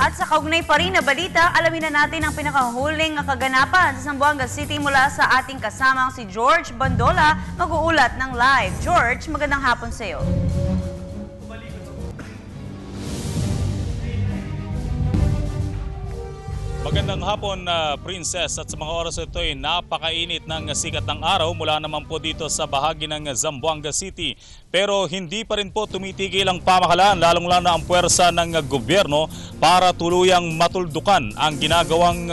At sa kaugnay pa rin na balita, alamin na natin ang pinakahuling kaganapan sa Zamboanga City mula sa ating kasamang si George Bandola, mag-uulat ng live. George, magandang hapon sa iyo. Magandang hapon, Princess, at sa mga oras ito ay napakainit ng sikat ng araw mula naman po dito sa bahagi ng Zamboanga City. Pero hindi pa rin po tumitigil ang pamahalaan, lalong-lalo na ang puwersa ng gobyerno para tuluyang matuldukan ang ginagawang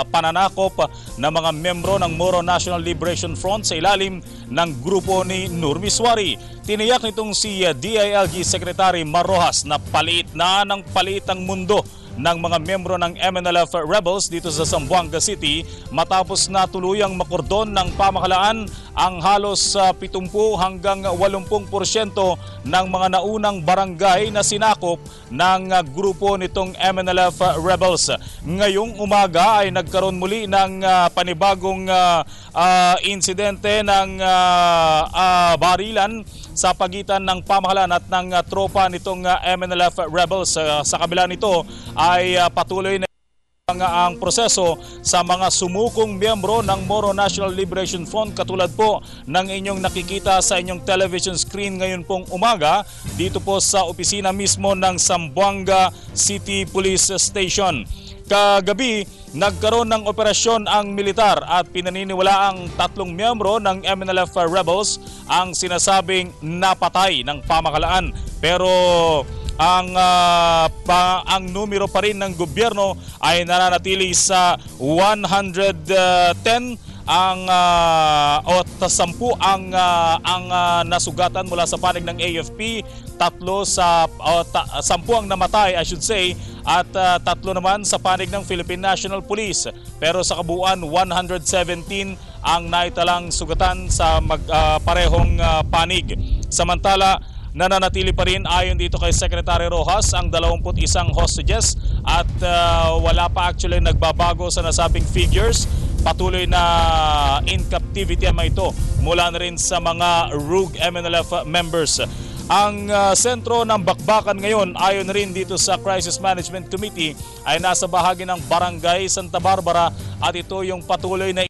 pananakop ng mga membro ng Moro National Liberation Front sa ilalim ng grupo ni Nur Miswari. Tiniyak nitong si DILG Secretary Mar Rojas na palit na ng palit ang mundo ng mga membro ng MNLF rebels dito sa Zamboanga City matapos na tuluyang makordon ng pamahalaan ang halos 70 hanggang 80% ng mga naunang barangay na sinakop ng grupo nitong MNLF rebels. Ngayong umaga ay nagkaroon muli ng panibagong insidente ng barilan sa pagitan ng pamahalaan at ng tropa nitong MNLF rebels. Sa kabila nito ay patuloy na ang proseso sa mga sumukong miyembro ng Moro National Liberation Front katulad po ng inyong nakikita sa inyong television screen ngayon pong umaga dito po sa opisina mismo ng Zamboanga City Police Station. Kagabi, nagkaroon ng operasyon ang militar at pinaniniwala ang 3 miyembro ng MNLF rebels ang sinasabing napatay ng pamahalaan. Pero ang numero pa rin ng gobyerno ay nananatili sa 110 ang 10 ang nasugatan mula sa panig ng AFP, 10 ang namatay I should say, at 3 naman sa panig ng Philippine National Police. Pero sa kabuuan 117 ang naitalang sugatan sa parehong panig. Samantala, nananatili pa rin ayon dito kay Secretary Rojas ang 21 hostages at wala pa actually nagbabago sa nasabing figures. Patuloy na in captivity ang ito mula na rin sa mga rogue MNLF members. Ang sentro ng bakbakan ngayon ayon rin dito sa Crisis Management Committee ay nasa bahagi ng Barangay Santa Barbara at ito yung patuloy na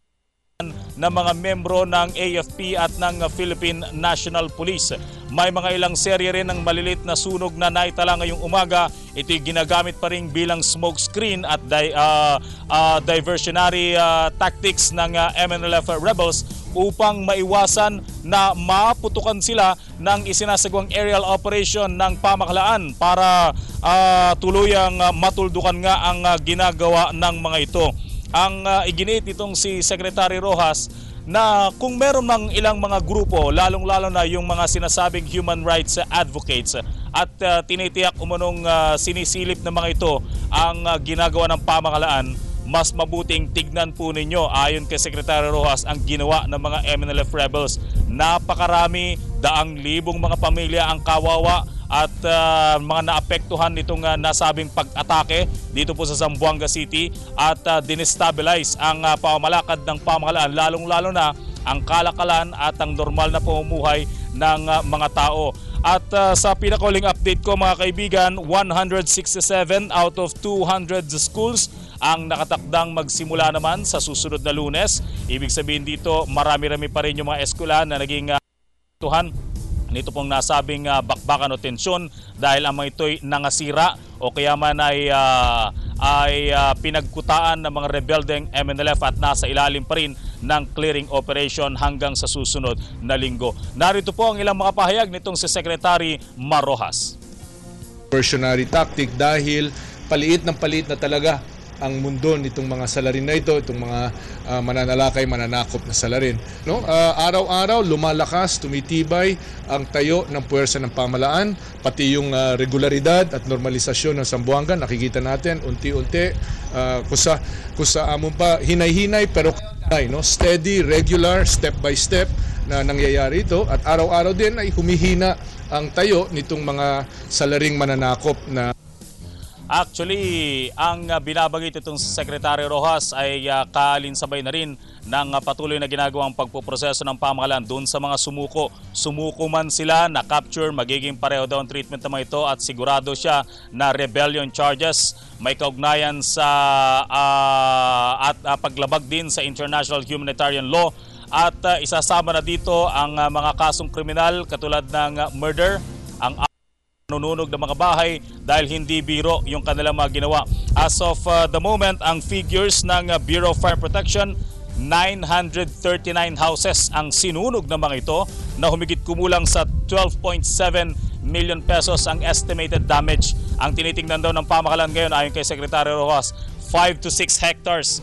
ng mga membro ng AFP at ng Philippine National Police. May mga ilang serye rin ng malilit na sunog na naitala ngayong umaga. Ito'y ginagamit pa rin bilang smoke screen at diversionary tactics ng MNLF rebels upang maiwasan na maputukan sila ng isinasagawang aerial operation ng pamahalaan para tuluyang matuldukan nga ang ginagawa ng mga ito. Ang iginiit nitong si Secretary Rojas na kung meron ng ilang mga grupo, lalong-lalo na yung mga sinasabing human rights advocates at tinitiyak umunong sinisilip ng mga ito ang ginagawa ng pamahalaan, mas mabuting tignan po ninyo ayon kay Secretary Rojas ang ginawa ng mga MNLF rebels. Napakarami, daang libong mga pamilya ang kawawa at mga naapektuhan nitong nasabing pag-atake dito po sa Zamboanga City at dinestabilize ang pamamalakad ng pamahalaan, lalong-lalo na ang kalakalan at ang normal na pamumuhay ng mga tao. At sa pinakauling update ko mga kaibigan, 167 out of 200 schools ang nakatakdang magsimula naman sa susunod na Lunes. Ibig sabihin dito, marami-rami pa rin yung mga eskwela na naging tuhan nito pong nasabing bakbakan o tensyon dahil ang mga ito'y nangasira o kaya man ay pinagkutaan ng mga rebeldeng MNLF at nasa ilalim pa rin ng clearing operation hanggang sa susunod na linggo. Narito po ang ilang mga pahayag nitong si Secretary Mar Rojas. Diversionary tactic dahil paliit na talaga ang mundo nitong mga salarin na ito, itong mga mananalakay, mananakop na salarin. No? Araw-araw lumalakas, tumitibay ang tayo ng puwersa ng pamahalaan, pati yung regularidad at normalisasyon ng Zamboanga. Nakikita natin unti-unti kusa amon pa hinay-hinay pero no? Steady, regular, step by step na nangyayari ito at araw-araw din ay humihina ang tayo nitong mga salaring mananakop na Actually, ang binabanggit itong Secretary Rojas ay kalinsabay na rin ng patuloy na ginagawang pagpuproseso ng pamahalaan doon sa mga sumuko. Sumuko man sila, na-capture, magiging pareho daw ang treatment ng mga ito at sigurado siya na rebellion charges may kaugnayan sa paglabag din sa international humanitarian law at isasama na dito ang mga kasong kriminal katulad ng murder, ang nanununog ng mga bahay dahil hindi biro yung kanilang mga ginawa. As of the moment, ang figures ng Bureau of Fire Protection, 939 houses ang sinunog ng mga ito na humigit kumulang sa 12.7 million pesos ang estimated damage. Ang tinitingnan daw ng pamahalaan ngayon ayon kay Secretary Rojas, 5 to 6 hectares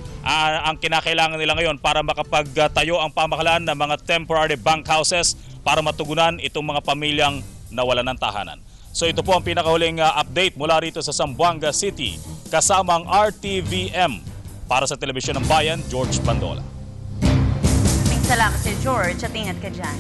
ang kinakailangan nila ngayon para makapagtayo ang pamahalaan ng mga temporary bank houses para matugunan itong mga pamilyang nawalan ng tahanan. So ito po ang pinakahuling update mula rito sa Zamboanga City kasama ang RTVM. Para sa Telebisyon ng Bayan, George Bandola. Salamat si George at ingat ka dyan.